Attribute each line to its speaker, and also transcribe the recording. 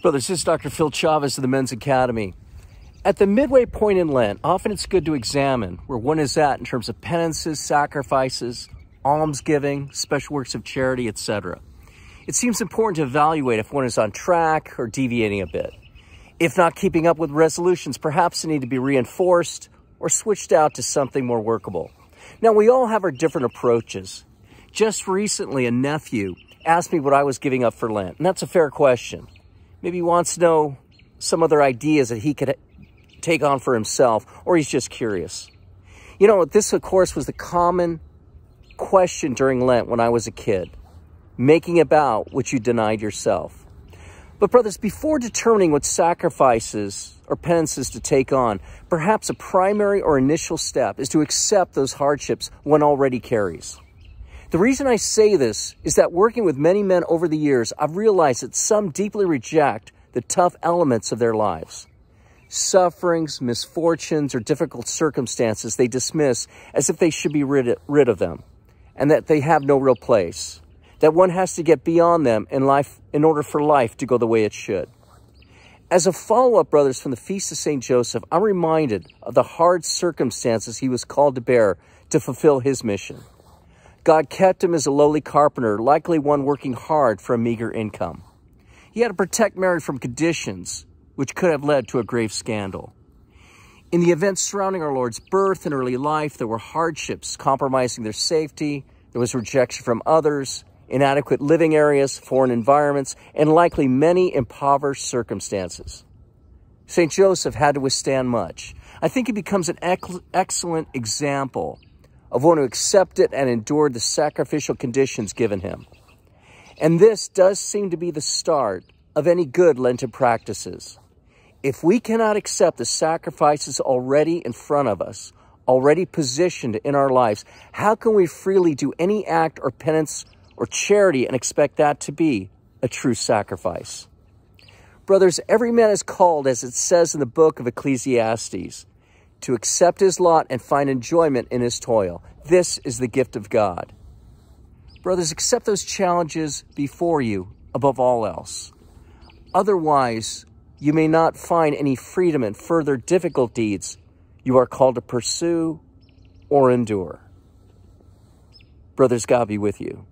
Speaker 1: Brothers, this is Dr. Phil Chavez of the Men's Academy. At the midway point in Lent, often it's good to examine where one is at in terms of penances, sacrifices, almsgiving, special works of charity, etc. It seems important to evaluate if one is on track or deviating a bit. If not keeping up with resolutions, perhaps they need to be reinforced or switched out to something more workable. Now, we all have our different approaches. Just recently, a nephew asked me what I was giving up for Lent, and that's a fair question. Maybe he wants to know some other ideas that he could take on for himself, or he's just curious. You know, this, of course, was the common question during Lent when I was a kid, making about what you denied yourself. But brothers, before determining what sacrifices or penances to take on, perhaps a primary or initial step is to accept those hardships one already carries. The reason I say this is that working with many men over the years, I've realized that some deeply reject the tough elements of their lives. Sufferings, misfortunes, or difficult circumstances they dismiss as if they should be rid of them, and that they have no real place, that one has to get beyond them in life in order for life to go the way it should. As a follow-up, brothers, from the Feast of St. Joseph, I'm reminded of the hard circumstances he was called to bear to fulfill his mission. God kept him as a lowly carpenter, likely one working hard for a meager income. He had to protect Mary from conditions which could have led to a grave scandal. In the events surrounding our Lord's birth and early life, there were hardships compromising their safety, there was rejection from others, inadequate living areas, foreign environments, and likely many impoverished circumstances. St. Joseph had to withstand much. I think he becomes an excellent example of one who accepted and endured the sacrificial conditions given him. And this does seem to be the start of any good Lenten practices. If we cannot accept the sacrifices already in front of us, already positioned in our lives, how can we freely do any act or penance or charity and expect that to be a true sacrifice? Brothers, every man is called, as it says in the book of Ecclesiastes, to accept his lot and find enjoyment in his toil. This is the gift of God. Brothers, accept those challenges before you above all else. Otherwise, you may not find any freedom in further difficult deeds you are called to pursue or endure. Brothers, God be with you.